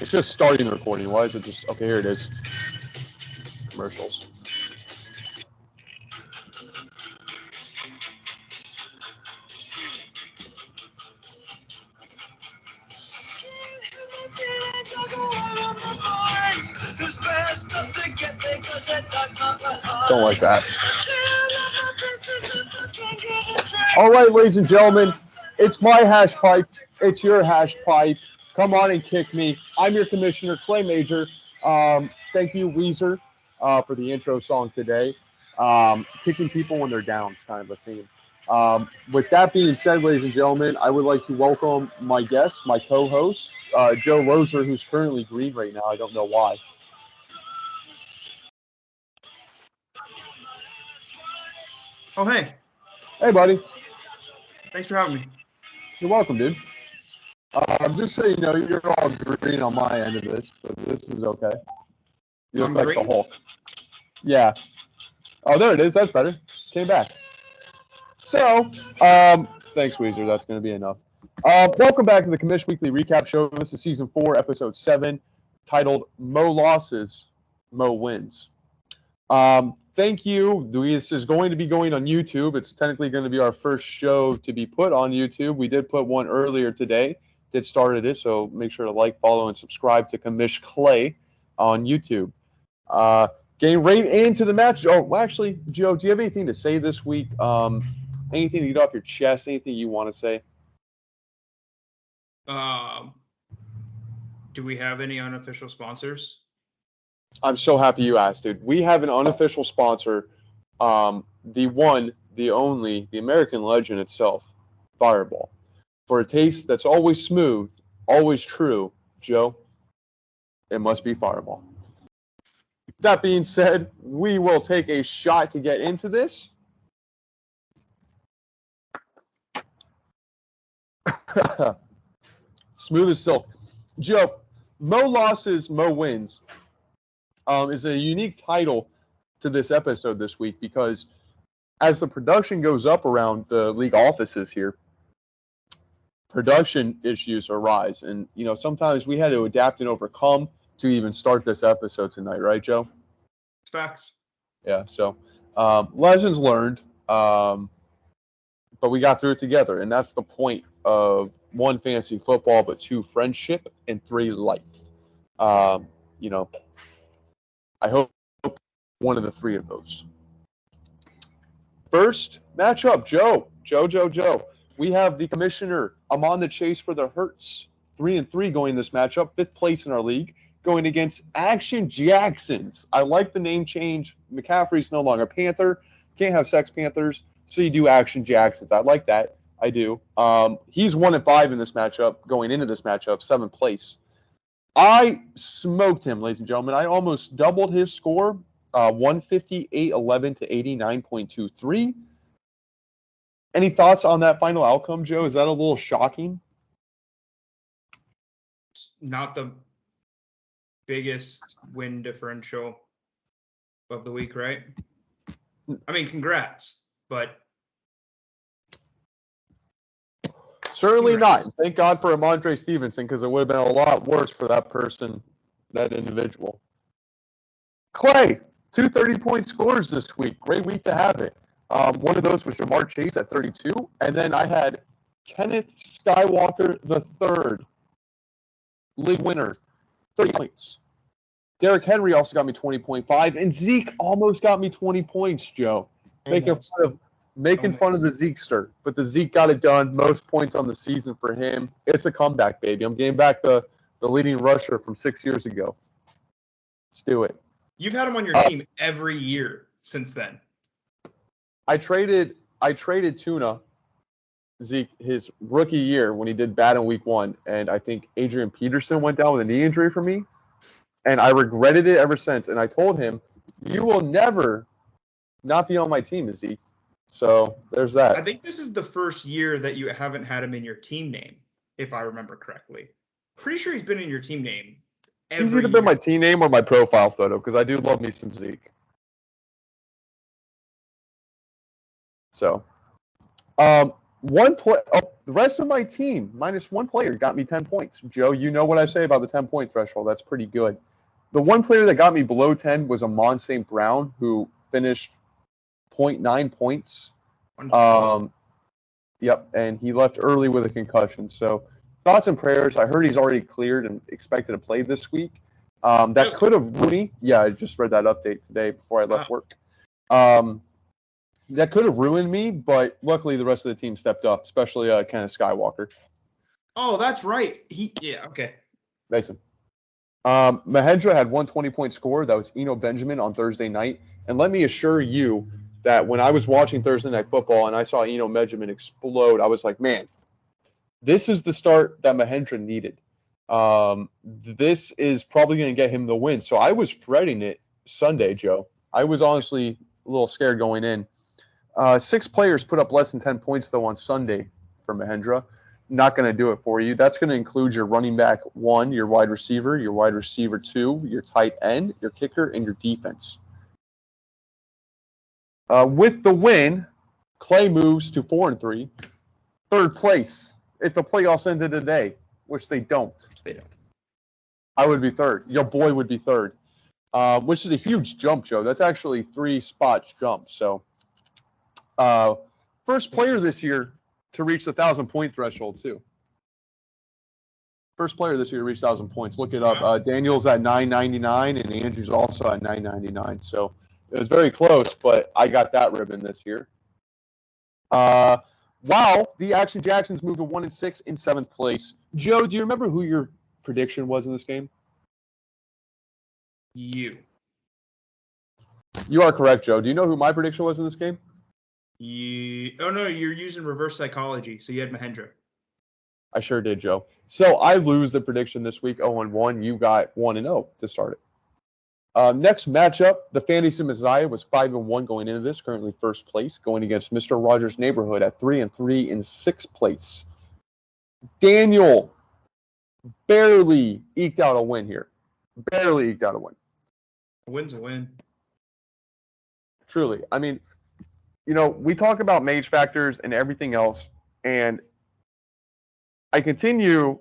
It's just starting the recording. Why is it just... Okay, here it is. Commercials. Don't like that. All right, ladies and gentlemen, it's my hash pipe. It's your hash pipe. Come on and kick me. I'm your commissioner, Clay Major. Thank you, Weezer, for the intro song today. Kicking people when they're down is kind of a theme. With that being said, ladies and gentlemen, I would like to welcome my guest, my co-host, Joe Loser, who's currently green right now. I don't know why. Oh, hey. Hey, buddy. Thanks for having me. You're welcome, dude. Just so you know, you're all green on my end of this, but this is okay. You look like the Hulk. Yeah. Oh, there it is. That's better. Came back. So, thanks, Weezer. That's going to be enough. Welcome back to the Commish Weekly Recap Show. This is Season 4, Episode 7, titled Mo Losses, Mo Wins. Thank you. This is going to be going on YouTube. It's technically going to be our first show to be put on YouTube. We did put one earlier today that started it, so make sure to like, follow, and subscribe to Commish Clay on YouTube. Getting right into the match. Oh, well, actually, Joe, do you have anything to say this week? Anything to get off your chest? Anything you want to say? Do we have any unofficial sponsors? I'm so happy you asked, dude. We have an unofficial sponsor, the one, the only, the American legend itself, Fireball. For a taste that's always smooth, always true, Joe, it must be Fireball. That being said, we will take a shot to get into this. Smooth as silk. Joe, Mo Losses, Mo Wins is a unique title to this episode this week because as the production goes up around the league offices here, production issues arise. And, you know, sometimes we had to adapt and overcome to even start this episode tonight, right, Joe? Facts. Yeah, so lessons learned, but we got through it together. And that's the point of 1, fantasy football, but 2, friendship, and 3, life. You know, I hope one of the 3 of those. First matchup, Joe. We have the commissioner. I'm on the chase for the Hurts. 3-3 going this matchup. 5th place in our league. Going against Action Jacksons. I like the name change. McCaffrey's no longer Panther. Can't have Sex Panthers. So you do Action Jacksons. I like that. I do. He's 1-5 in this matchup. Going into this matchup. 7th place. I smoked him, ladies and gentlemen. I almost doubled his score. 158.11 to 89.23. Any thoughts on that final outcome, Joe? Is that a little shocking? Not the biggest win differential of the week, right? I mean, congrats, but certainly not. Thank God for Amondre Stevenson, because it would have been a lot worse for that person, that individual. Clay, 2 30-point scores this week. Great week to have it. One of those was Jamar Chase at 32, and then I had Kenneth Skywalker III, league winner, 30 points. Derrick Henry also got me 20.5, and Zeke almost got me 20 points, Joe. Making fun of the Zekester, but the Zeke got it done. Most points on the season for him. It's a comeback, baby. I'm getting back the leading rusher from 6 years ago. Let's do it. You've had him on your team every year since then. I traded Tuna, Zeke, his rookie year when he did bad in week 1, and I think Adrian Peterson went down with a knee injury for me, and I regretted it ever since. And I told him, you will never not be on my team, Zeke. So there's that. I think this is the first year that you haven't had him in your team name, if I remember correctly. Pretty sure he's been in your team name every He's either been my team name or my profile photo, because I do love me some Zeke. So, one play. Oh, The rest of my team, minus one player, got me 10 points. Joe, you know what I say about the 10-point threshold. That's pretty good. The one player that got me below 10 was Amon St. Brown, who finished 0.9 points. Yep, and he left early with a concussion. So thoughts and prayers. I heard he's already cleared and expected to play this week. That could have ruined me. Yeah, I just read that update today before I left work. That could have ruined me, but luckily the rest of the team stepped up, especially Kenneth Skywalker. Oh, that's right. Okay. Mason. Mahendra had one 20-point score. That was Eno Benjamin on Thursday night. And let me assure you that when I was watching Thursday Night Football and I saw Eno Benjamin explode, I was like, man, this is the start that Mahendra needed. This is probably going to get him the win. So I was fretting it Sunday, Joe. I was honestly a little scared going in. 6 players put up less than 10 points, though, on Sunday for Mahendra. Not going to do it for you. That's going to include your running back 1, your wide receiver 2, your tight end, your kicker, and your defense. With the win, Clay moves to 4-3, third place. If the playoffs ended today, which they don't, I would be third. Your boy would be third, which is a huge jump, Joe. That's actually 3 spots jump. So, first player this year to reach the 1,000-point threshold too. First player this year to reach 1,000 points. Look it up. Daniel's at 999, and Andrew's also at 999. So it was very close, but I got that ribbon this year. Wow, the Action Jacksons moved to 1-6 in 7th place. Joe, do you remember who your prediction was in this game? You are correct, Joe. Do you know who my prediction was in this game? Oh, no, you're using reverse psychology, so you had Mahendra. I sure did, Joe. So I lose the prediction this week, 0-1. You got 1-0 to start it. Next matchup, the Fantasy Messiah was 5-1 going into this, currently first place, going against Mr. Rogers' Neighborhood at 3-3 in 6th place. Daniel barely eked out a win here. Barely eked out a win. A win's a win. Truly. I mean, we talk about mage factors and everything else, and I continue.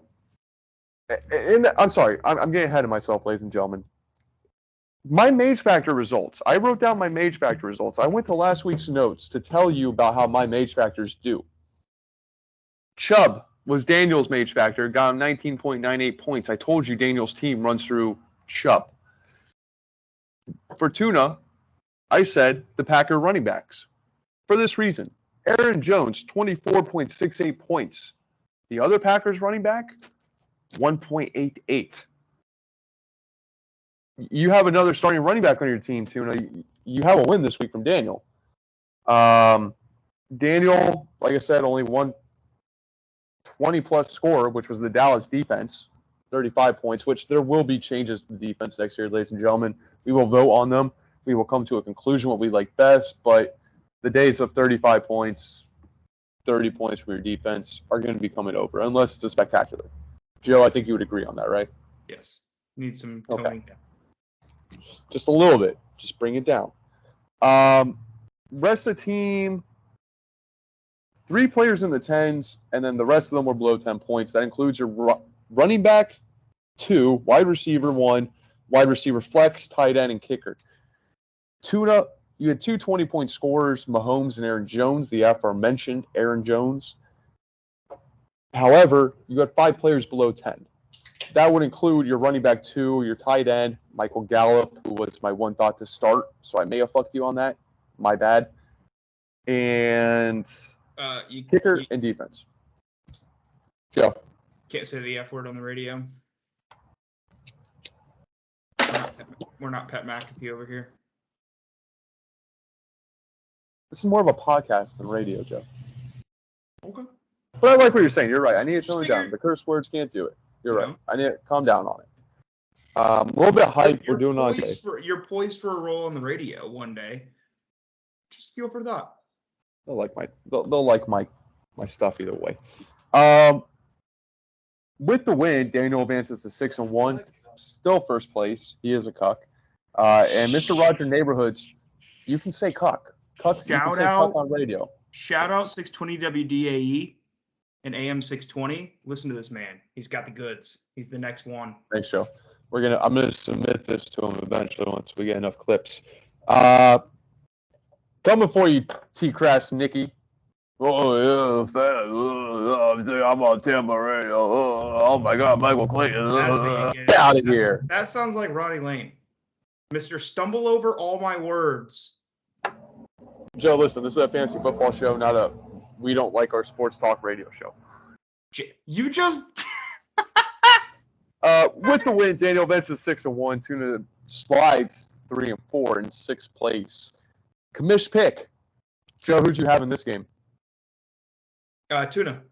I'm sorry, I'm getting ahead of myself, ladies and gentlemen. My mage factor results. I wrote down my mage factor results. I went to last week's notes to tell you about how my mage factors do. Chubb was Daniel's mage factor, got him 19.98 points. I told you Daniel's team runs through Chubb. Fortuna, I said the Packer running backs. For this reason, Aaron Jones, 24.68 points. The other Packers running back, 1.88. You have another starting running back on your team, Tuna. You have a win this week from Daniel. Daniel, like I said, only one 20-plus score, which was the Dallas defense, 35 points, which there will be changes to the defense next year, ladies and gentlemen. We will vote on them. We will come to a conclusion what we like best, but the days of 35 points, 30 points from your defense are going to be coming over, unless it's a spectacular. Joe, I think you would agree on that, right? Yes. Need some toning down. Just a little bit. Just bring it down. Rest of the team, 3 players in the 10s, and then the rest of them were below 10 points. That includes your running back 2, wide receiver 1, wide receiver flex, tight end, and kicker. Tuna, you had 2 20-point scorers, Mahomes and Aaron Jones, the aforementioned Aaron Jones. However, you had 5 players below 10. That would include your running back 2, your tight end, Michael Gallup, who was my one thought to start, so I may have fucked you on that. My bad. And kicker and defense. Joe. Can't say the F word on the radio. We're not Pet McAfee over here. This is more of a podcast than radio, Joe. Okay. But I like what you're saying. You're right. I need to tone it down. The curse words can't do it. You're right. I need to calm down on it. A little bit hype. We're doing okay. You're poised for a role on the radio one day. Just feel for that. They'll like my stuff either way. With the win, Daniel advances to 6-1, still first place. He is a cuck. And Mr. Roger Neighborhoods, you can say cuck. Cuck. You can say cuck on radio. Shout out 620 WDAE. and AM 620. Listen to this man. He's got the goods. He's the next one. Thanks, Joe. I'm gonna submit this to him eventually once we get enough clips. Coming for you, T. Crass Nikki. Oh yeah, I'm on Tampa Radio. Oh my God, Michael Clayton. Get out of here. That sounds like Ronnie Lane. Mr. Stumble Over All My Words. Joe, listen, this is a fantasy football show, not a we don't like our sports talk radio show. You just with the win, Daniel Vince is 6-1. Tuna slides 3-4 in sixth place. Commish pick. Joe, who'd you have in this game? Tuna.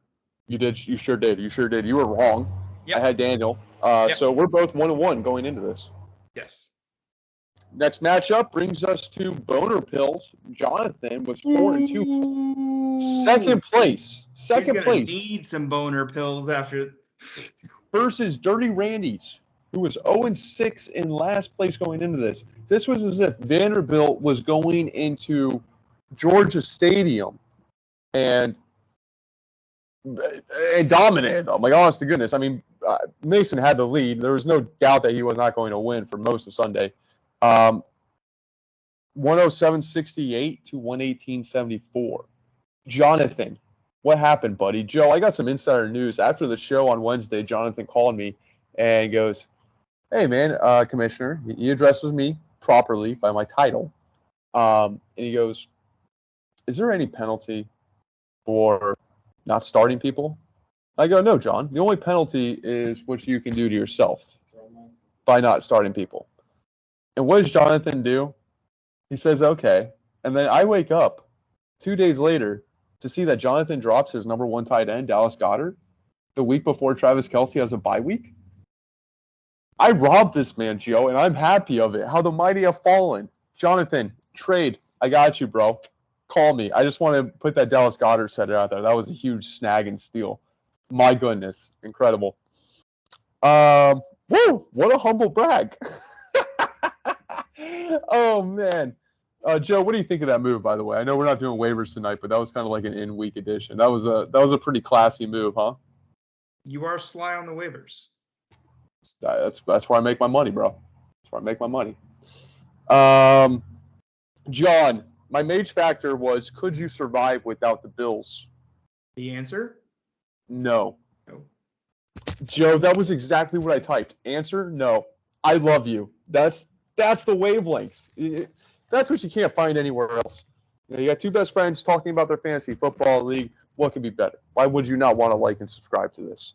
You did. You sure did. You were wrong. Yep. I had Daniel. So we're both 1-1 going into this. Yes. Next matchup brings us to Boner Pills. Jonathan was 4-2. Second place. He's gonna need some boner pills after. Versus Dirty Randy's, who was 0-6 in last place going into this. This was as if Vanderbilt was going into Georgia Stadium and dominated them. Like, honest to goodness. I mean, Mason had the lead. There was no doubt that he was not going to win for most of Sunday. 107.68 to 118.74. Jonathan, what happened, buddy? Joe, I got some insider news. After the show on Wednesday, Jonathan called me and goes, hey, man, Commissioner, he addresses me properly by my title. And he goes, is there any penalty for not starting people? I go, no, John. The only penalty is what you can do to yourself by not starting people. And what does Jonathan do? He says, okay. And then I wake up 2 days later to see that Jonathan drops his number one tight end, Dallas Goedert, the week before Travis Kelce has a bye week. I robbed this man, Joe, and I'm happy of it. How the mighty have fallen. Jonathan, trade. I got you, bro. Call me. I just want to put that Dallas Goedert setter out there. That was a huge snag and steal. My goodness. Incredible. Woo! What a humble brag. Oh, man. Joe, what do you think of that move, by the way? I know we're not doing waivers tonight, but that was kind of like an in-week edition. That was a pretty classy move, huh? You are sly on the waivers. That's where I make my money, bro. That's where I make my money. John, my mage factor was, could you survive without the Bills? The answer? No. Joe, that was exactly what I typed. Answer? No. I love you. That's the wavelengths. That's what you can't find anywhere else. You got two best friends talking about their fantasy football league. What could be better? Why would you not want to like and subscribe to this?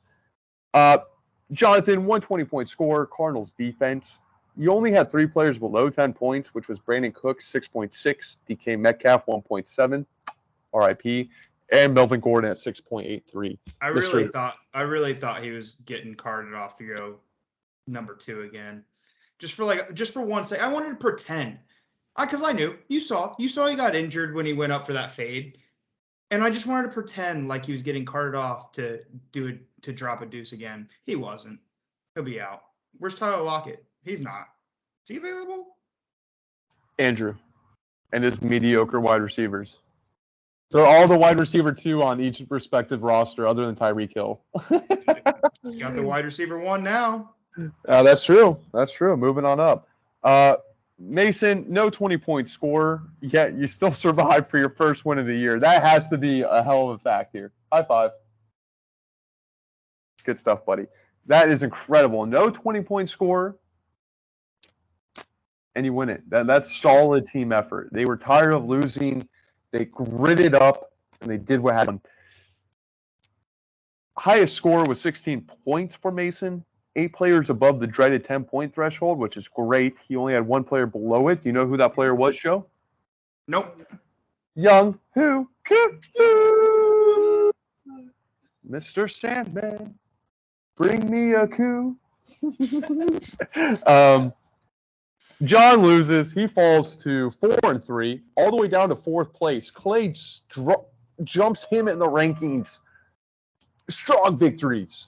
Jonathan, 120-point score, Cardinals defense. You only had 3 players below 10 points, which was Brandon Cooks, 6.6, DK Metcalf, 1.7, RIP, and Melvin Gordon at 6.83. I really thought he was getting carted off to go number 2 again. Just for one second. I wanted to pretend. Because I knew. You saw he got injured when he went up for that fade. And I just wanted to pretend like he was getting carted off to drop a deuce again. He wasn't. He'll be out. Where's Tyler Lockett? He's not. Is he available? Andrew and his mediocre wide receivers. They're all the wide receiver 2 on each respective roster other than Tyreek Hill. He's got the wide receiver 1 now. That's true. Moving on up. Mason, no 20-point score, yet you still survived for your first win of the year. That has to be a hell of a fact here. High five. Good stuff, buddy. That is incredible. No 20-point score, and you win it. That's solid team effort. They were tired of losing. They gritted up, and they did what happened. Highest score was 16 points for Mason. 8 players above the dreaded 10-point threshold, which is great. He only had 1 player below it. Do you know who that player was, Joe? Nope. Young who? Mr. Sandman, bring me a coup. John loses. He falls to 4-3, all the way down to 4th place. Clay jumps him in the rankings. Strong victories.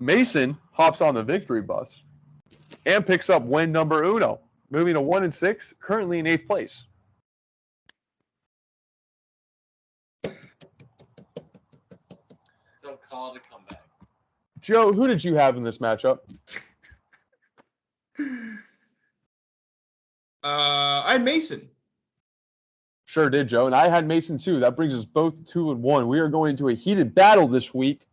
Mason hops on the victory bus and picks up win number uno, moving to 1-6, currently in 8th place. Joe, who did you have in this matchup? I had Mason. Sure did, Joe. And I had Mason too. That brings us both 2-1. We are going into a heated battle this week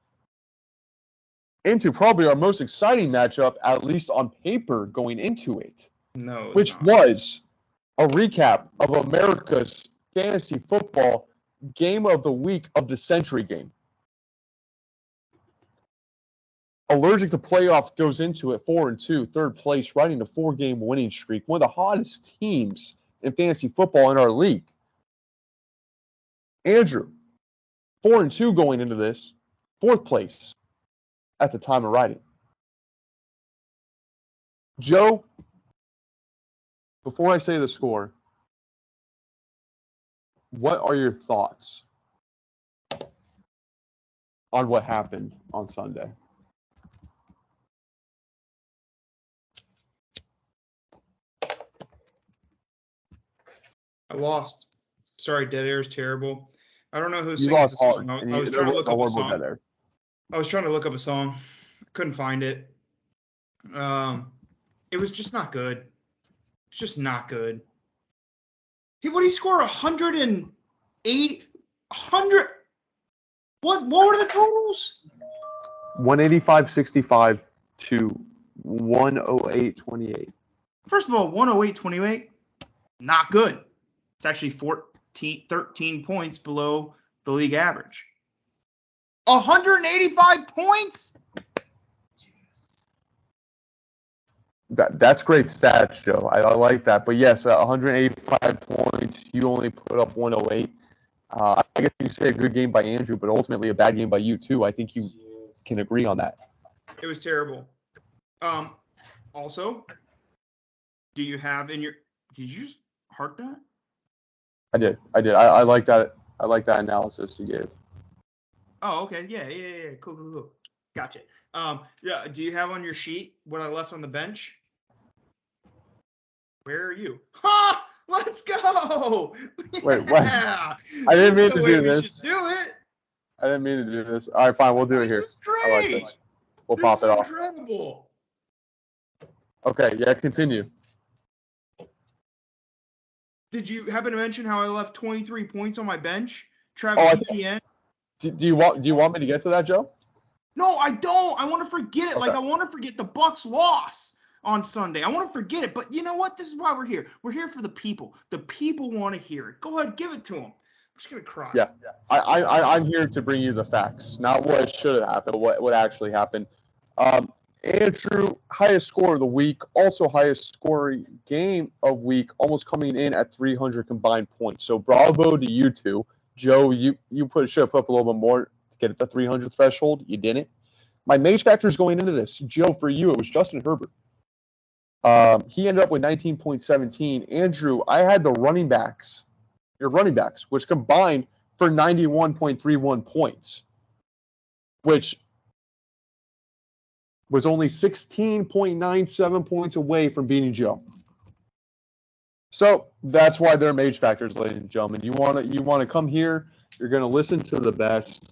into probably our most exciting matchup, at least on paper, going into it. No, which was a recap of America's fantasy football game of the week of the century game. Allergic to playoff goes into it 4-2, third place, riding a 4-game winning streak. One of the hottest teams in fantasy football in our league. Andrew, 4-2 going into this, fourth place at the time of writing. Joe, before I say the score, what are your thoughts on what happened on Sunday? I lost. Sorry, dead air is terrible. I don't know who You sings lost the song. hard. I was trying to look up a song. Dead air. I was trying to look up a song. Couldn't find it. It was just not good. It's just not good. What did he score? 180? 100? What were the totals? 185.65 to 108.28. First of all, 108.28, not good. It's actually 13 points below the league average. 185 points? That's great stats, Joe. I like that. But yes, 185 points. You only put up 108. I guess you say a good game by Andrew, but ultimately a bad game by you too. I think you can agree on that. It was terrible. Also, do you have in your? Did you just heart that? I did. I like that. I like that analysis you gave. Oh, okay. Yeah. Cool. Gotcha. Yeah. Do you have on your sheet what I left on the bench? Where are you? Ha! Let's go! Wait, what? I didn't mean to do this. We should do it. I didn't mean to do this. All right, fine. We'll do it here. This is great. I like this. We'll pop it off. Incredible. Okay. Yeah. Continue. Did you happen to mention how I left 23 points on my bench? Travis Etienne. Do you want me to get to that, Joe? No, I don't. I want to forget it. Okay. Like I want to forget the Bucs loss on Sunday. I want to forget it. But you know what? This is why we're here. We're here for the people. The people want to hear it. Go ahead, give it to them. I'm just gonna cry. Yeah. I'm here to bring you the facts, not what should have happened, what actually happened. Andrew, highest score of the week, also highest scoring game of week, almost coming in at 300 combined points. So bravo to you two. Joe, you should have put up a little bit more to get at the 300 threshold. You didn't. My mage factors going into this, Joe, for you, it was Justin Herbert. He ended up with 19.17. Andrew, I had your running backs, which combined for 91.31 points, which was only 16.97 points away from beating Joe. So that's why they're mage factors, ladies and gentlemen. You want to come here. You're going to listen to the best.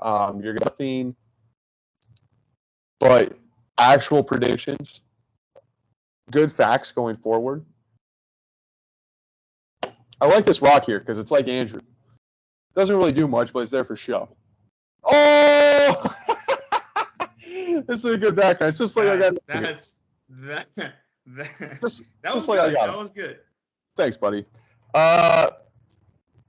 You're nothing but actual predictions, good facts going forward. I like this rock here because it's like Andrew. Doesn't really do much, but it's there for show. Oh! This is a good background. It's just like I got. That was like good. That was good. Thanks, buddy.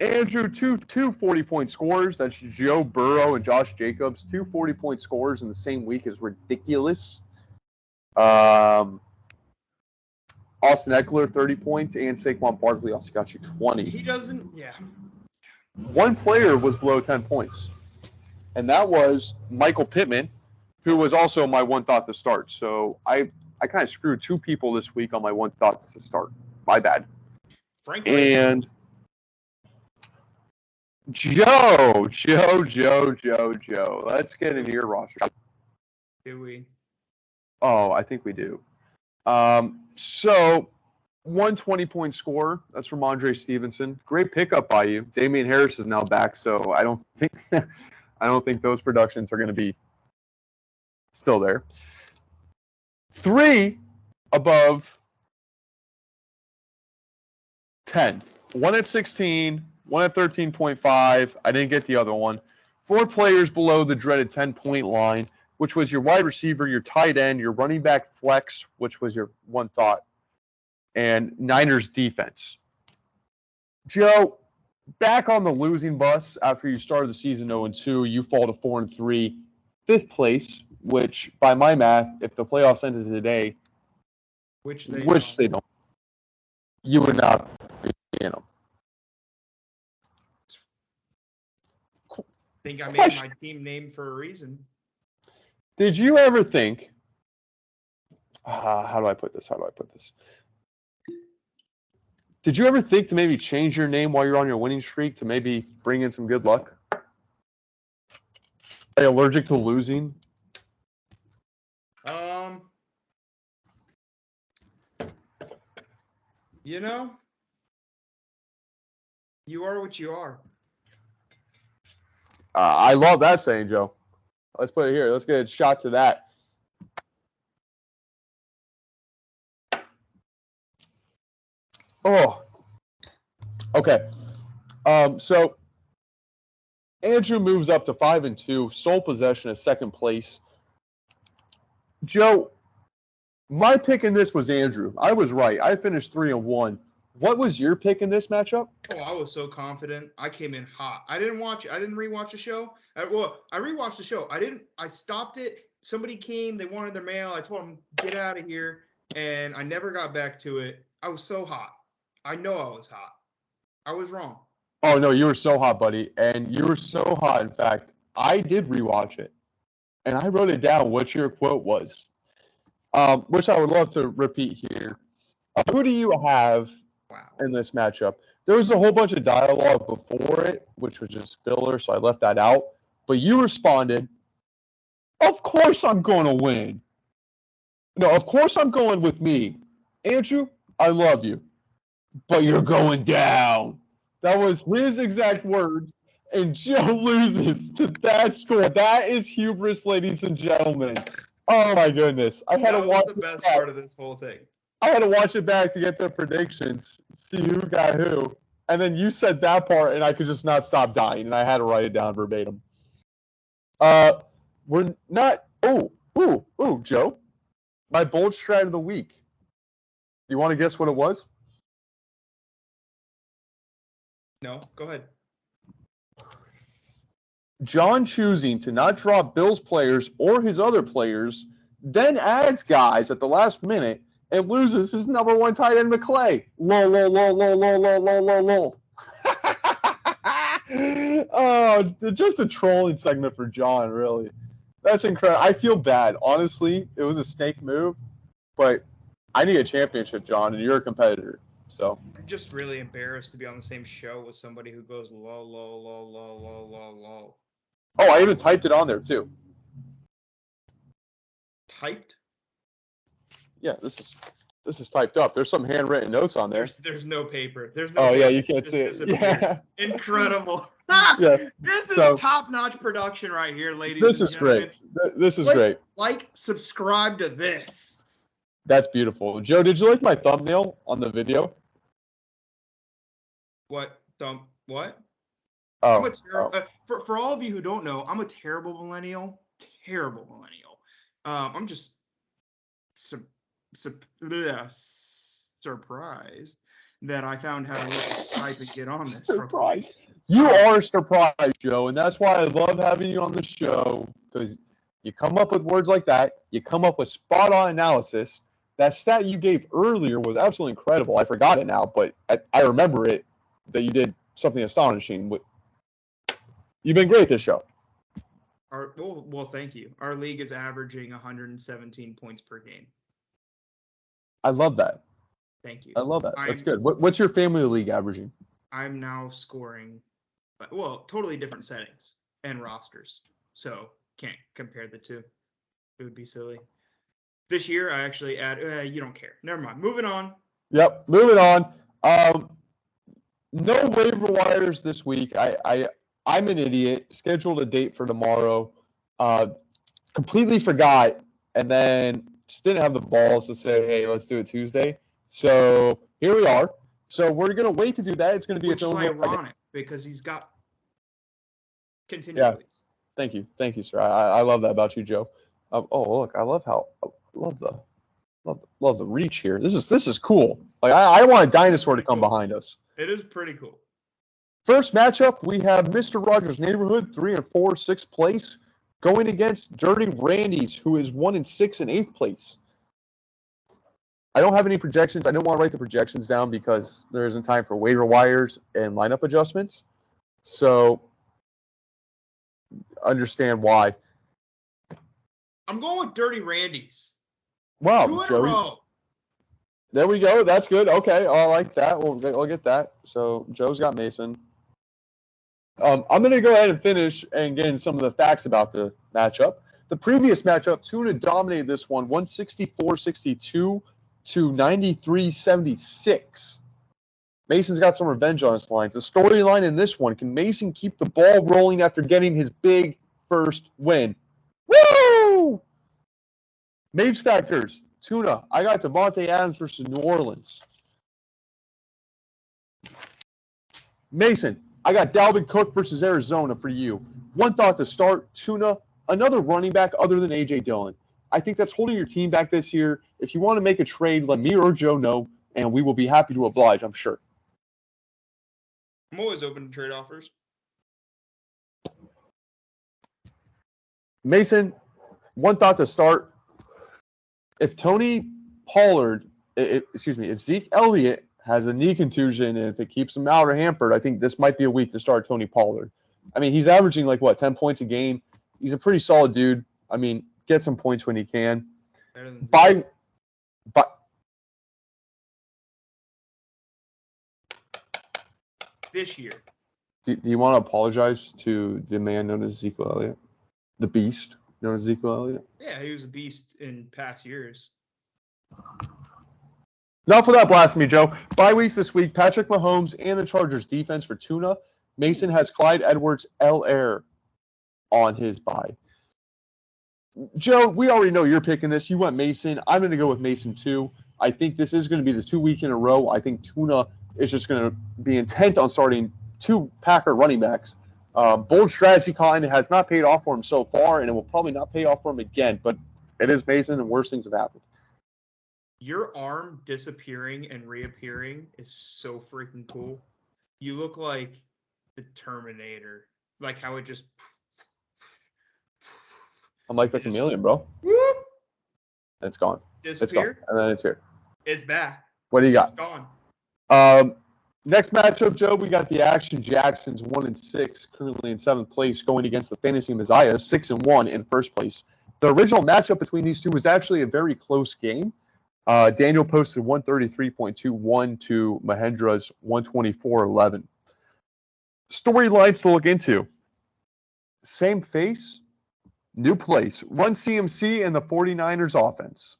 Andrew, two 40-point scores. That's Joe Burrow and Josh Jacobs. 2 40-point scores in the same week is ridiculous. Austin Eckler, 30 points, and Saquon Barkley also got you 20. He doesn't, yeah. One player was below 10 points, and that was Michael Pittman, who was also my one thought to start. So I kind of screwed 2 people this week on my one thought to start. My bad. Frankly. And Joe. Let's get into your roster. Do we? Oh, I think we do. So 120-point score. That's from Andre Stevenson. Great pickup by you. Damian Harris is now back, so I don't think those productions are going to be Still there. 3 above 10. 1 at 16, 1 at 13.5. I didn't get the other one. 4 players below the dreaded 10-point line, which was your wide receiver, your tight end, your running back flex, which was your one thought, and Niners defense. Joe, back on the losing bus after you started the season 0-2, you fall to 4-3, 5th place, which by my math, if the playoffs ended today, which they don't, you would not be in them. I think I made my team name for a reason. Did you ever think, how do I put this? Did you ever think to maybe change your name while you're on your winning streak to maybe bring in some good luck? Are you allergic to losing? You know, you are what you are. I love that saying, Joe. Let's put it here. Let's get a shot to that. Oh, okay. So Andrew moves up to 5-2, sole possession of 2nd place. Joe, my pick in this was Andrew. I was right. I finished 3-1. What was your pick in this matchup? Oh, I was so confident. I came in hot. I didn't rewatch the show. I rewatched the show. I stopped it. Somebody came. They wanted their mail. I told them, get out of here. And I never got back to it. I was so hot. I know I was hot. I was wrong. Oh, no, you were so hot, buddy. And you were so hot. In fact, I did rewatch it. And I wrote it down what your quote was, which I would love to repeat here. Who do you have in this matchup? There was a whole bunch of dialogue before it, which was just filler, so I left that out. But you responded, of course I'm going to win. No, of course I'm going with me. Andrew, I love you, but you're going down. That was his exact words, and Joe loses to that score. That is hubris, ladies and gentlemen. Oh, my goodness. I had to watch the best part of this whole thing. I had to watch it back to get the predictions, see who got who. And then you said that part, and I could just not stop dying, and I had to write it down verbatim. We're not – Joe. My bold strat of the week. Do you want to guess what it was? No, go ahead. John choosing to not drop Bills players or his other players, then adds guys at the last minute and loses his number 1 tight end, McClay. Lol. Oh, just a trolling segment for John, really. That's incredible. I feel bad. Honestly, it was a snake move, but I need a championship, John, and you're a competitor. So I'm just really embarrassed to be on the same show with somebody who goes lol. Oh, I even typed it on there too. Typed? Yeah, this is typed up. There's some handwritten notes on there. There's no paper. There's no. Oh paper. Yeah, you can't see it. Yeah. Incredible. Yeah. This is top-notch production right here, ladies and gentlemen. This is great. Subscribe to this. That's beautiful. Joe, did you like my thumbnail on the video? What? What? Oh, I'm a terrible. For all of you who don't know, I'm a terrible millennial. I'm just surprised that I found how to type and get on this. Surprised. You are surprised, Joe, and that's why I love having you on the show, because you come up with words like that. You come up with spot-on analysis. That stat you gave earlier was absolutely incredible. I forgot it now, but I remember it, that you did something astonishing. You've been great this show. Well, thank you. Our league is averaging 117 points per game. I love that. Thank you. I love that. That's good. What's your family league averaging? I'm now scoring, totally different settings and rosters. So can't compare the two. It would be silly. This year, I actually add. You don't care. Never mind. Moving on. Yep. Moving on. No waiver wires this week. I'm an idiot. Scheduled a date for tomorrow. completely forgot, and then just didn't have the balls to say, hey, let's do it Tuesday. So here we are. So we're going to wait to do that. It's going to be which is ironic because he's got continuities. Yeah. Thank you. Thank you, sir. I love that about you, Joe. Oh, look, I love the reach here. This is cool. Like I want a dinosaur to come behind us. It is pretty cool. First matchup, we have Mr. Rogers' Neighborhood, 3-4, 6th place, going against Dirty Randy's, who is 1-6 in 8th place. I don't have any projections. I don't want to write the projections down because there isn't time for waiver wires and lineup adjustments. So understand why. I'm going with Dirty Randy's. Wow, 2 in Joey. a row. There we go. That's good. Okay, I like that. We'll get that. So Joe's got Mason. I'm going to go ahead and finish and get in some of the facts about the matchup. The previous matchup, Tuna dominated this one, 164-62 to 93-76. Mason's got some revenge on his lines. The storyline in this one, can Mason keep the ball rolling after getting his big first win? Woo! Mage factors. Tuna, I got Devontae Adams versus New Orleans. Mason, I got Dalvin Cook versus Arizona for you. One thought to start, Tuna, another running back other than A.J. Dillon. I think that's holding your team back this year. If you want to make a trade, let me or Joe know, and we will be happy to oblige, I'm sure. I'm always open to trade offers. Mason, one thought to start. If Tony Pollard, if Zeke Elliott has a knee contusion and if it keeps him out or hampered, I think this might be a week to start Tony Pollard. I mean, he's averaging 10 points a game. He's a pretty solid dude. I mean, get some points when he can. This year. Do you want to apologize to the man known as Ezekiel Elliott? The beast known as Ezekiel Elliott? Yeah, he was a beast in past years. Enough of that blasphemy, Joe. Bye weeks this week. Patrick Mahomes and the Chargers defense for Tuna. Mason has Clyde Edwards-Helaire on his bye. Joe, we already know you're picking this. You went Mason. I'm going to go with Mason too. I think this is going to be the 2 week in a row. I think Tuna is just going to be intent on starting 2 Packer running backs. Bold strategy, Colin, has not paid off for him so far, and it will probably not pay off for him again. But it is Mason, and worse things have happened. Your arm disappearing and reappearing is so freaking cool. You look like the Terminator. Like how it just... I'm like the chameleon, bro. Whoop! It's gone. Disappear? It's gone. And then it's here. It's back. What do you got? It's gone. Next matchup, Joe, we got the Action Jacksons, 1-6, currently in 7th place, going against the Fantasy Messiah, 6-1 in 1st place. The original matchup between these two was actually a very close game. Daniel posted 133.21 to Mahendra's 124.11. Storylines to look into. Same face, new place. Run CMC and the 49ers offense.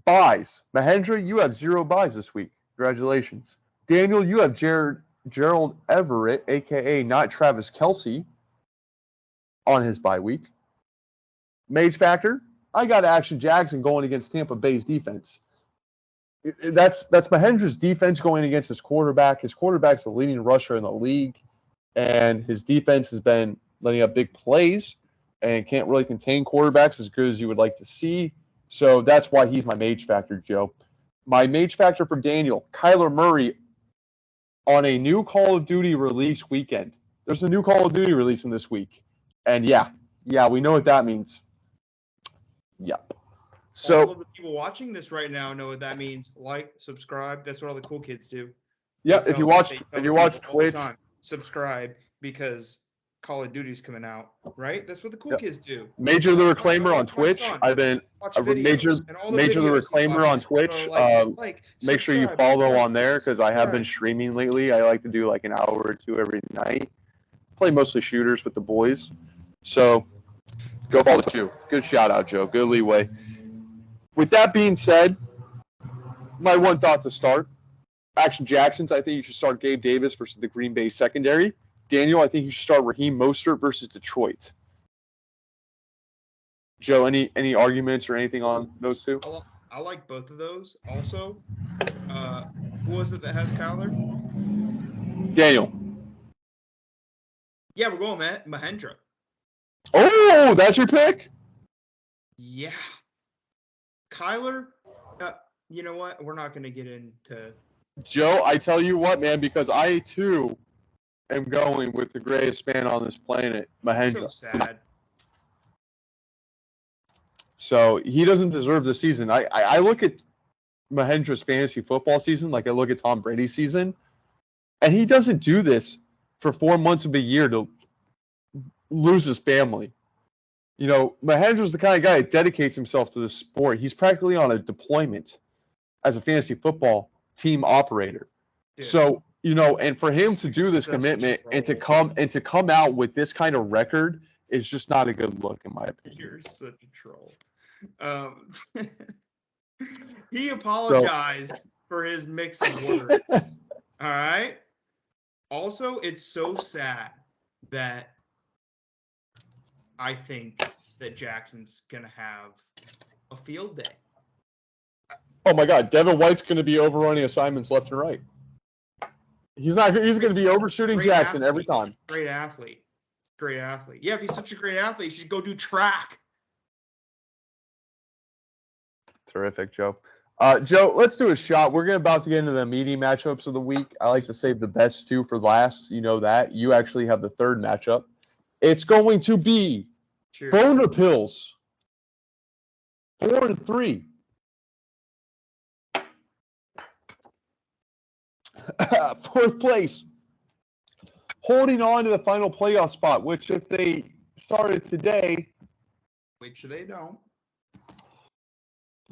Buys. Mahendra, you have 0 buys this week. Congratulations. Daniel, you have Gerald Everett, a.k.a. not Travis Kelce, on his bye week. Mage factor, I got Action Jackson going against Tampa Bay's defense. That's Mahendra's defense going against his quarterback. His quarterback's the leading rusher in the league, and his defense has been letting up big plays and can't really contain quarterbacks as good as you would like to see. So that's why he's my mage factor, Joe. My mage factor for Daniel, Kyler Murray on a new Call of Duty release weekend. There's a new Call of Duty releasing this week. And yeah, we know what that means. Yep. So all of the people watching this right now know what that means. Like, subscribe. That's what all the cool kids do. Yeah, if you watch Twitch, subscribe because Call of Duty's coming out, right? That's what the cool kids do. Major the Reclaimer on Twitch. I've been Major the Reclaimer on Twitch. Make sure you follow on there because I have been streaming lately. I like to do like an hour or 2 every night. Play mostly shooters with the boys. So go follow too. Good shout out, Joe. Good leeway. With that being said, my one thought to start. Action Jacksons, I think you should start Gabe Davis versus the Green Bay secondary. Daniel, I think you should start Raheem Mostert versus Detroit. Joe, any arguments or anything on those two? I like both of those. Also, who was it that has Kyler? Daniel. Yeah, we're going Mahendra. Oh, that's your pick? Yeah. Kyler, you know what? We're not going to get into... Joe, I tell you what, man, because I, too, am going with the greatest man on this planet, Mahendra. So sad. So he doesn't deserve the season. I look at Mahendra's fantasy football season like I look at Tom Brady's season, and he doesn't do this for 4 months of a year to lose his family. You know, Mahendra's the kind of guy that dedicates himself to the sport. He's practically on a deployment as a fantasy football team operator. Dude. So, you know, and for him to do this commitment and to come out with this kind of record is just not a good look, in my opinion. You're such a troll. He apologized for his mix of words. All right. Also, it's so sad that I think that Jackson's going to have a field day. Oh my God, Devin White's going to be overrunning assignments left and right. He's going to be overshooting Jackson every time. Great athlete. Great athlete. Yeah, if he's such a great athlete, he should go do track. Terrific, Joe. Joe, let's do a shot. We're about to get into the meaty matchups of the week. I like to save the best two for last. You know that. You actually have the third matchup. It's going to be Boner Pills, 4-3. Fourth place, holding on to the final playoff spot, which if they started today, which they don't,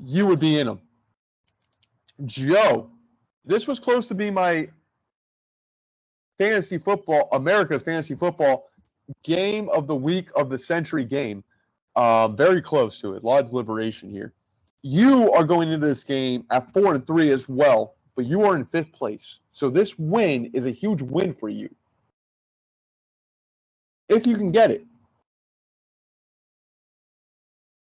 you would be in them. Joe, this was close to being my fantasy football, America's fantasy football game of the week of the century game. Very close to it. A lot of deliberation here. You are going into this game at 4-3 as well, but you are in fifth place. So this win is a huge win for you. If you can get it.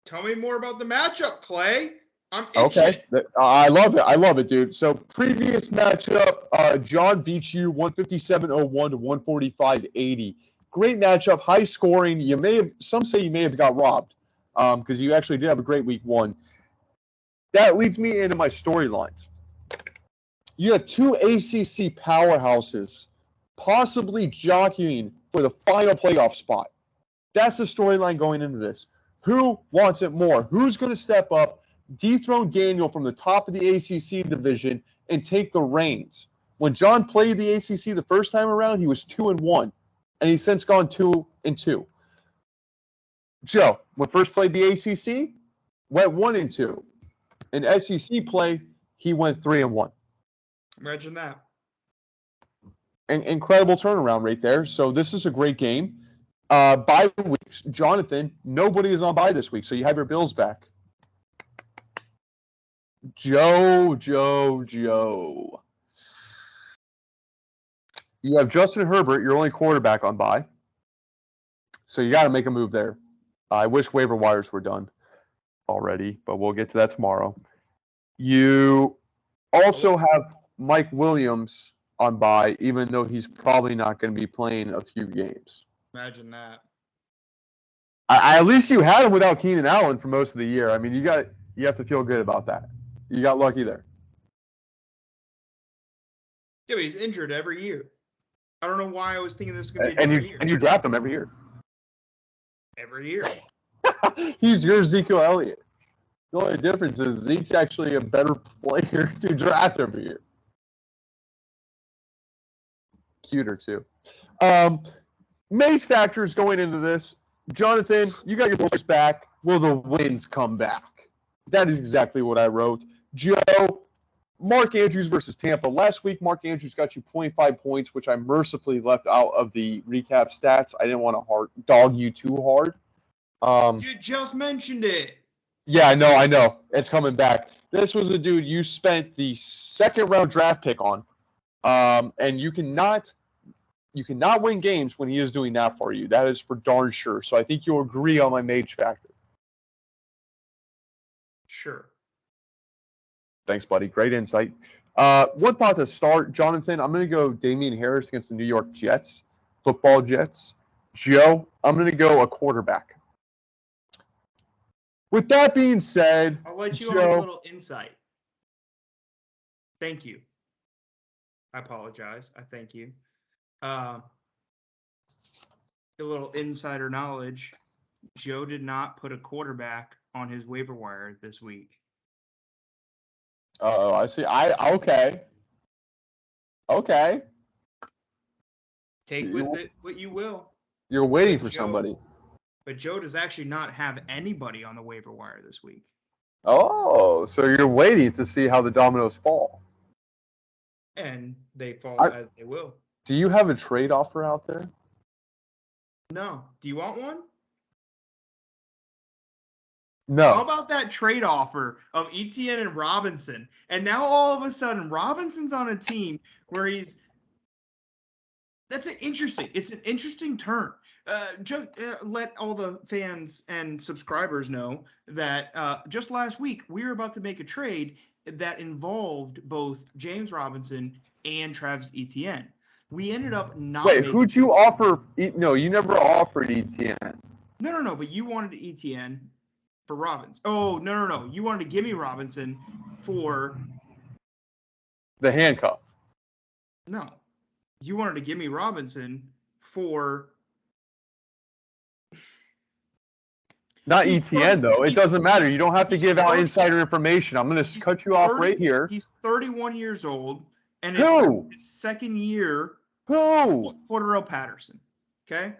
Tell me more about the matchup, Clay. I'm itching. Okay. I love it. I love it, dude. So previous matchup, John beats you 157.01 to 145.80. Great matchup, high scoring. Some say you may have got robbed because you actually did have a great week one. That leads me into my storylines. You have two ACC powerhouses possibly jockeying for the final playoff spot. That's the storyline going into this. Who wants it more? Who's going to step up, dethrone Daniel from the top of the ACC division, and take the reins? When John played the ACC the first time around, he was 2-1, and he's since gone 2-2. Joe, when first played the ACC, went 1-2. In SEC play, he went 3-1. Imagine that. Incredible turnaround right there. So this is a great game. Bye weeks, Jonathan, nobody is on bye this week, so you have your Bills back. Joe. You have Justin Herbert, your only quarterback, on bye. So you got to make a move there. I wish waiver wires were done already, but we'll get to that tomorrow. You also have Mike Williams on bye, even though he's probably not going to be playing a few games. Imagine that. At least you had him without Keenan Allen for most of the year. I mean, you have to feel good about that. You got lucky there. Yeah, but he's injured every year. I don't know why I was thinking this was going to be every year. And you draft him every year. Every year. He's your Ezekiel Elliott. The only difference is Zeke's actually a better player to draft every year. Cuter, too. Mace factors going into this. Jonathan, you got your voice back. Will the wins come back? That is exactly what I wrote. Joe, Mark Andrews versus Tampa. Last week, Mark Andrews got you 0.5 points, which I mercifully left out of the recap stats. I didn't want to dog you too hard. You just mentioned it. Yeah, I know. It's coming back. This was a dude you spent the second-round draft pick on, and you cannot win games when he is doing that for you. That is for darn sure. So I think you'll agree on my mage factor. Sure. Thanks, buddy. Great insight. One thought to start, Jonathan. I'm going to go Damian Harris against the New York Jets, football Jets. Joe, I'm going to go a quarterback. With that being said, I'll let you Joe, on a little insight. Thank you. I apologize. I thank you. A little insider knowledge. Joe did not put a quarterback on his waiver wire this week. Oh, I see. Okay. Take with it what you will. You're waiting But for somebody. But Joe does actually not have anybody on the waiver wire this week. Oh, so you're waiting to see how the dominoes fall. And they fall as they will. Do you have a trade offer out there? No. Do you want one? No. How about that trade offer of Etienne and Robinson? And now all of a sudden, Robinson's on a team where it's an interesting turn. Joe, let all the fans and subscribers know that just last week, we were about to make a trade that involved both James Robinson and Travis Etienne. We ended up not. Wait, who'd you offer? No, you never offered Etienne. No. But you wanted Etienne for Robinson. Oh, no. You wanted to give me Robinson for the handcuff. No. You wanted to give me Robinson for not Etienne, though. It doesn't matter. You don't have to give out insider information. I'm going to cut you off right here. He's 31 years old, and it's his second year. Who? Cordero Patterson. Okay?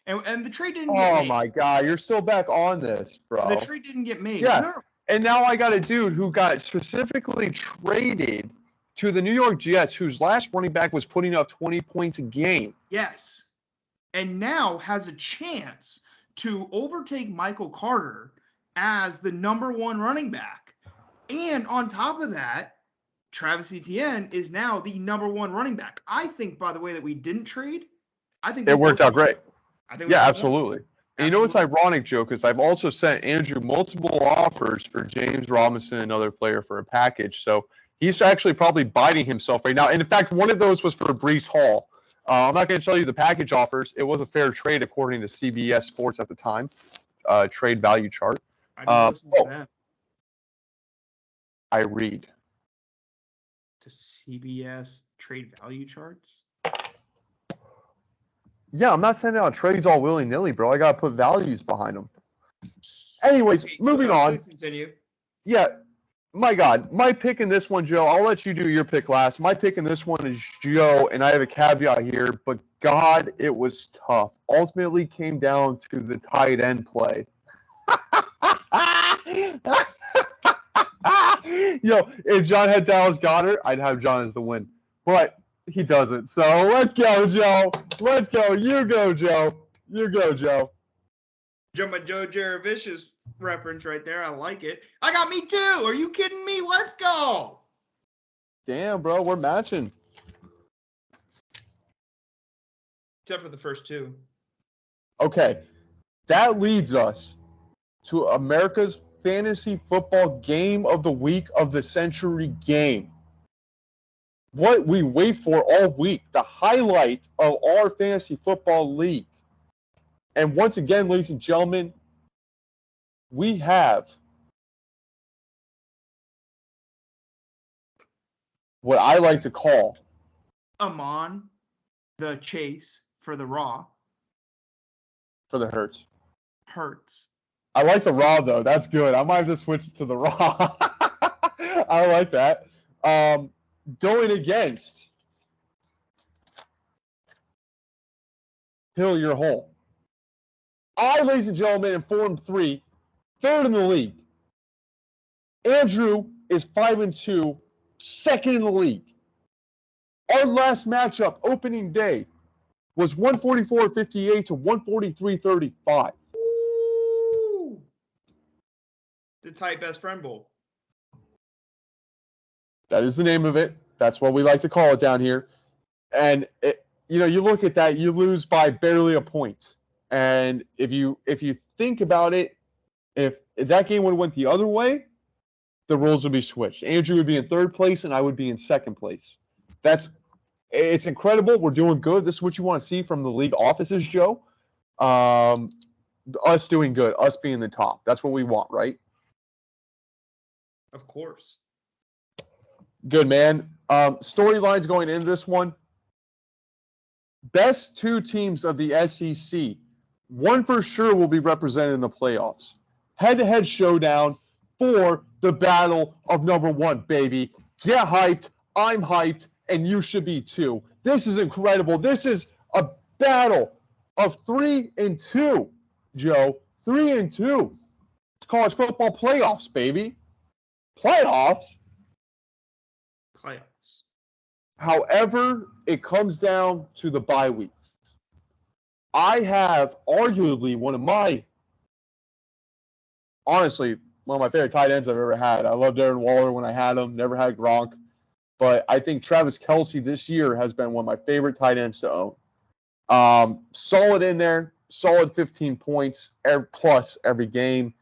And the trade didn't get made. Oh, my God. You're still back on this, bro. The trade didn't get made. Yeah. No. And now I got a dude who got specifically traded to the New York Jets, whose last running back was putting up 20 points a game. Yes. And now has a chance to overtake Michael Carter as the number one running back. And on top of that, Travis Etienne is now the number one running back. I think, by the way, that we didn't trade. I think it worked out great. Yeah, absolutely. And you know what's ironic, Joe? Because I've also sent Andrew multiple offers for James Robinson, another player, for a package. So he's actually probably biting himself right now. And in fact, one of those was for Breece Hall. I'm not going to tell you the package offers. It was a fair trade according to CBS Sports at the time, trade value chart. I didn't listen to that. I read. To CBS trade value charts? Yeah, I'm not sending out trades all willy-nilly, bro. I got to put values behind them. Anyways, moving on. Please continue. Yeah, my God. My pick in this one, Joe, I'll let you do your pick last. My pick in this one is Joe, and I have a caveat here, but God, it was tough. Ultimately came down to the tight end play. Yo, if John had Dallas Goedert, I'd have John as the win. But he doesn't. So let's go, Joe. Let's go. You go, Joe. You go, Joe. My Joe Jaravicious reference right there. I like it. I got me too. Are you kidding me? Let's go. Damn, bro. We're matching. Except for the first two. Okay. That leads us to America's fantasy football game of the week of the century game. What we wait for all week, the highlight of our fantasy football league. And once again, ladies and gentlemen, we have what I like to call Amon, the chase for the raw. For the Hurts. Hurts. I like the raw, though. That's good. I might have to switch it to the raw. I like that. Going against Hill Your Hole. I, ladies and gentlemen, am 4-3, third in the league. Andrew is 5-2, second in the league. Our last matchup, opening day, was 144-58 to 143-35. Woo! The tight best friend bowl. That is the name of it. That's what we like to call it down here. And you look at that, you lose by barely a point. And if you think about it, if that game would have went the other way, the roles would be switched. Andrew would be in third place, and I would be in second place. It's incredible. We're doing good. This is what you want to see from the league offices, Joe. Us doing good, us being the top. That's what we want, right? Of course. Good, man. Storylines going into this one. Best two teams of the SEC. One for sure will be represented in the playoffs. Head-to-head showdown for the battle of number one, baby. Get hyped. I'm hyped, and you should be too. This is incredible. This is a battle of 3-2, Joe. 3-2. It's college football playoffs, baby. Playoffs? Playoffs. However, it comes down to the bye weeks. I have arguably one of my favorite tight ends I've ever had. I loved Darren Waller when I had him, never had Gronk. But I think Travis Kelce this year has been one of my favorite tight ends to own. Solid in there, solid 15 points plus every game.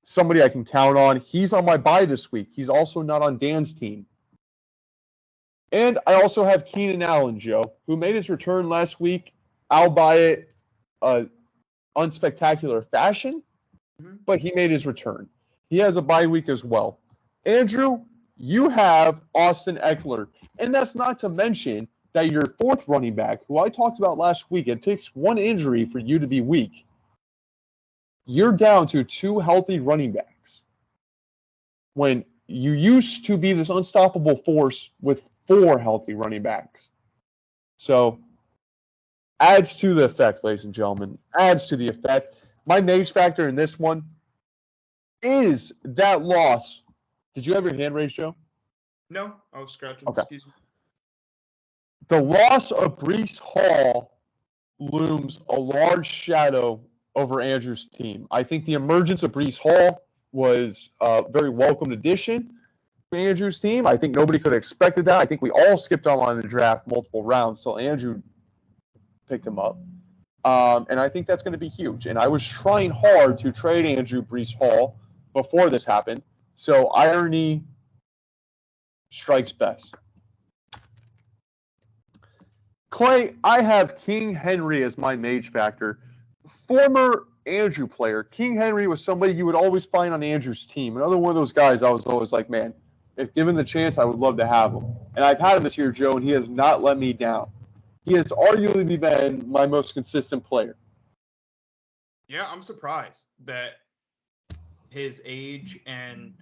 Somebody I can count on. He's on my bye this week. He's also not on Dan's team. And I also have Keenan Allen, Joe, who made his return last week, albeit unspectacular fashion, but he made his return. He has a bye week as well. Andrew, you have Austin Eckler. And that's not to mention that your fourth running back, who I talked about last week, it takes one injury for you to be weak. You're down to two healthy running backs. When you used to be this unstoppable force with four healthy running backs. So, adds to the effect, ladies and gentlemen. Adds to the effect. My mage factor in this one is that loss. Did you have your hand raised, Joe? No, I was scratching. Okay. Excuse me. The loss of Breece Hall looms a large shadow over Andrew's team. I think the emergence of Breece Hall was a very welcomed addition to Andrew's team. I think nobody could have expected that. I think we all skipped on the draft multiple rounds till Andrew picked him up. And I think that's going to be huge. And I was trying hard to trade Andrew Breece Hall before this happened. So irony strikes best. Clay, I have King Henry as my mage factor. Former Andrew player. King Henry was somebody you would always find on Andrew's team. Another one of those guys I was always like, man, if given the chance, I would love to have him. And I've had him this year, Joe, and he has not let me down. He has arguably been my most consistent player. Yeah, I'm surprised that his age and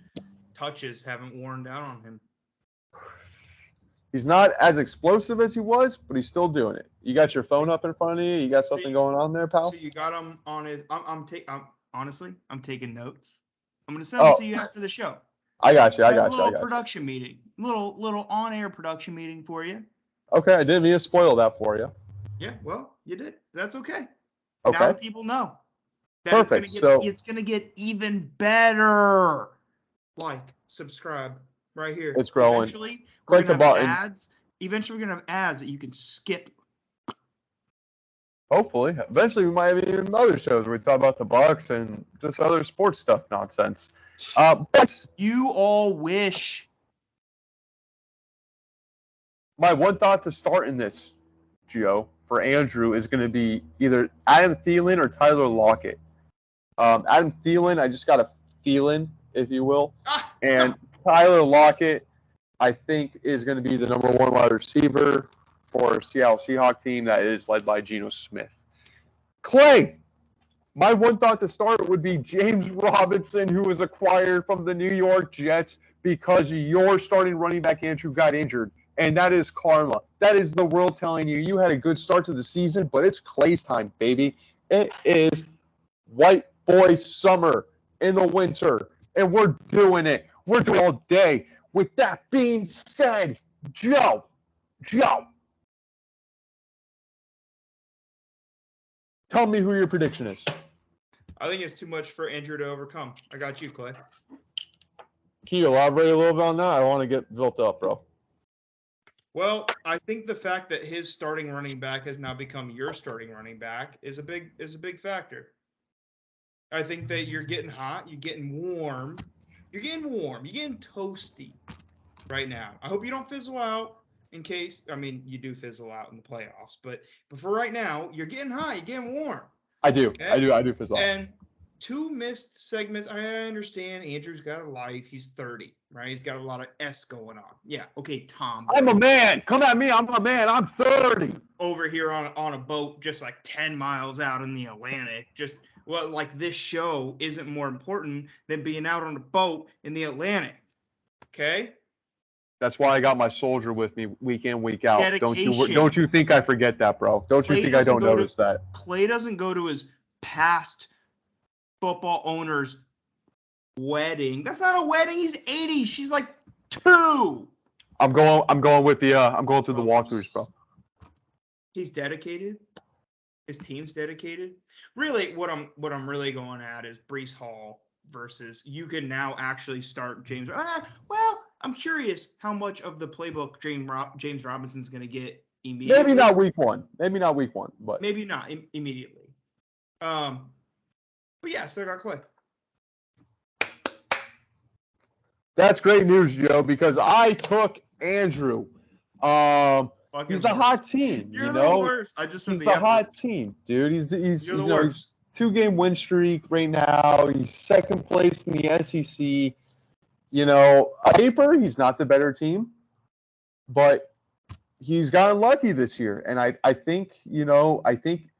touches haven't worn down on him. He's not as explosive as he was, but he's still doing it. You got your phone up in front of you. You got something going on there, pal? So you got him on his. Honestly, I'm taking notes. I'm gonna send them to you after the show. I got you. A little production meeting, little on-air production meeting for you. Okay, I didn't mean to spoil that for you. Yeah, well, you did. That's okay. Okay. Now that people know. That Perfect. It's gonna get even better. Like, subscribe right here. It's growing. Eventually, we're Click gonna the have button. ads. Eventually, we're gonna have ads that you can skip. Hopefully. Eventually, we might have even other shows where we talk about the Bucks and just other sports stuff nonsense. But You all wish. my one thought to start in this, Gio, for Andrew is going to be either Adam Thielen or Tyler Lockett. Adam Thielen, I just got a Thielen, if you will. And Tyler Lockett, I think, is going to be the number one wide receiver for a Seattle Seahawks team that is led by Geno Smith. Clay, my one thought to start would be James Robinson, who was acquired from the New York Jets because your starting running back, Andrew, got injured. And that is karma. That is the world telling you you had a good start to the season, but it's Clay's time, baby. It is white boy summer in the winter, and we're doing it. We're doing it all day. With that being said, Joe, tell me who your prediction is. I think it's too much for Andrew to overcome. I got you, Clay. Can you elaborate a little bit on that? I want to get built up, bro. Well, I think the fact that his starting running back has now become your starting running back is a big factor. I think that you're getting hot, you're getting warm, You're getting warm. You're getting toasty right now. I hope you don't fizzle out in case, I mean, you do fizzle out in the playoffs, but for right now, you're getting high. You're getting warm. I do. Okay? I do fizzle out. And 2 missed segments. I understand Andrew's got a life. He's 30, right? He's got a lot of S going on. Yeah. Okay, Tom. I'm a man. Come at me. I'm a man. I'm 30. Over here on a boat just like 10 miles out in the Atlantic. Just, well, like this show isn't more important than being out on a boat in the Atlantic. Okay? That's why I got my soldier with me week in, week out. Dedication. Don't you think I forget that, bro? Don't you think I don't notice that? Clay doesn't go to his past football owner's wedding. That's not a wedding. He's 80. She's like 2. I'm going with the I'm going through the walkthroughs, bro. He's dedicated. His team's dedicated. Really, what I'm really going at is Breece Hall versus you can now actually start James. Well, I'm curious how much of the playbook James Robinson's going to get immediately. Maybe not week one, but maybe not immediately. But yeah, still got Clay. That's great news, Joe, because I took Andrew. He's the hot team. You're the worst. I just said he's the hot team, dude. He's 2-game win streak right now. He's second place in the SEC. On paper, he's not the better team, but he's gotten lucky this year. And I think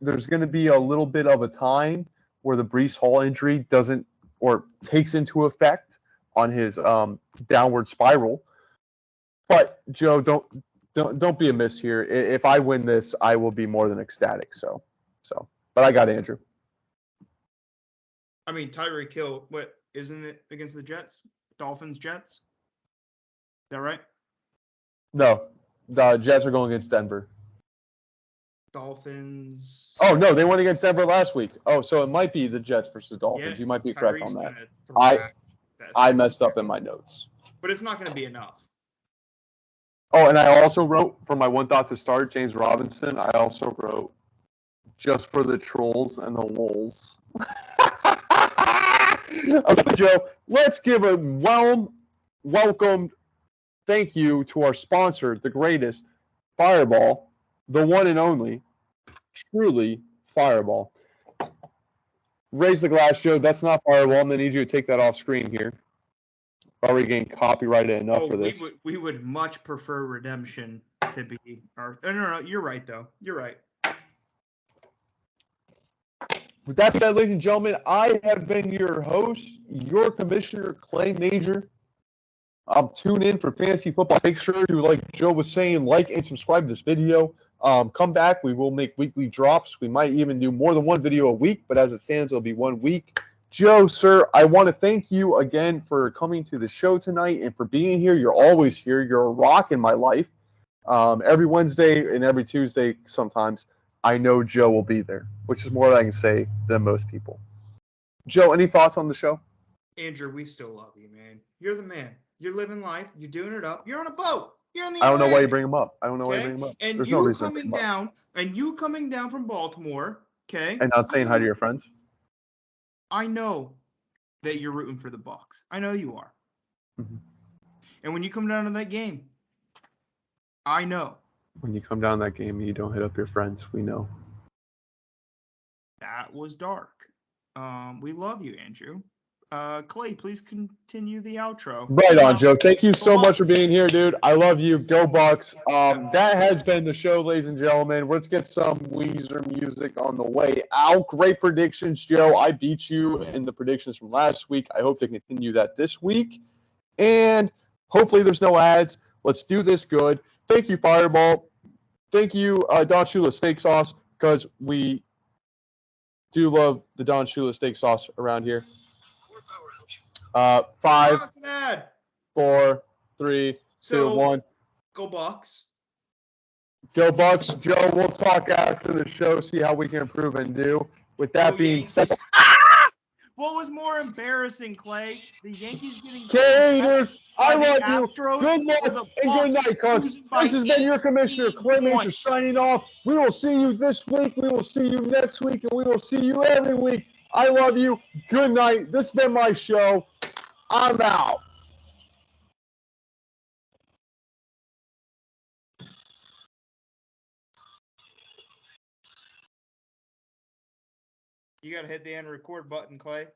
there's going to be a little bit of a time where the Breece Hall injury doesn't or takes into effect on his downward spiral. But Joe, don't be amiss here. If I win this, I will be more than ecstatic. So, but I got Andrew. I mean, Tyreek Hill. What isn't it against the Jets? Dolphins, Jets. Is that right? No, the Jets are going against Denver. Dolphins. Oh no, they went against Denver last week. Oh, so it might be the Jets versus Dolphins. Yeah, you might be correct on that. I messed up in my notes. But it's not going to be enough. Oh, and I also wrote for my one thought to start, James Robinson. I also wrote just for the trolls and the lulz. Okay, Joe, let's give a welcome thank you to our sponsor, the greatest, Fireball, the one and only, truly Fireball. Raise the glass, Joe. That's not Fireball. I'm going to need you to take that off screen here. Already getting copyrighted enough for this. We would much prefer Redemption to be our. No. You're right, though. You're right. With that said, ladies and gentlemen, I have been your host, your commissioner, Clay Major. Tune in for fantasy football. Make sure to, like Joe was saying, like and subscribe to this video. Come back. We will make weekly drops. We might even do more than one video a week, but as it stands, it'll be 1 week. Joe, sir, I want to thank you again for coming to the show tonight and for being here. You're always here. You're a rock in my life. Every Wednesday and every Tuesday sometimes, I know Joe will be there, which is more than I can say than most people. Joe, any thoughts on the show? Andrew, we still love you, man. You're the man. You're living life. You're doing it up. You're on a boat. You're in the I don't know why you bring him up. And There's you coming down, and you coming down from Baltimore, okay? And not saying hi to your friends? I know that you're rooting for the Bucs. I know you are. Mm-hmm. And when you come down to that game, I know. When you come down that game, you don't hit up your friends. We know. That was dark. We love you, Andrew. Clay, please continue the outro. Right on, Joe. Thank you so much for being here, dude. I love you. Go Bucs. That has been the show, ladies and gentlemen. Let's get some Weezer music on the way out. Great predictions, Joe. I beat you in the predictions from last week. I hope to continue that this week. And hopefully there's no ads. Let's do this good. Thank you, Fireball. Thank you, Don Shula Steak Sauce, because we do love the Don Shula Steak Sauce around here. 5, 4, 3, 2, 1. Go Bucs. Go Bucs. Joe, we'll talk after the show, see how we can improve and do. With that being said. What was more embarrassing, Clay? The Yankees getting Gators, I love you. Good luck and good night, Coach. This has been your commissioner, Clay Major, signing off. We will see you this week. We will see you next week, and we will see you every week. I love you. Good night. This has been my show. I'm out. You got to hit the end record button, Clay.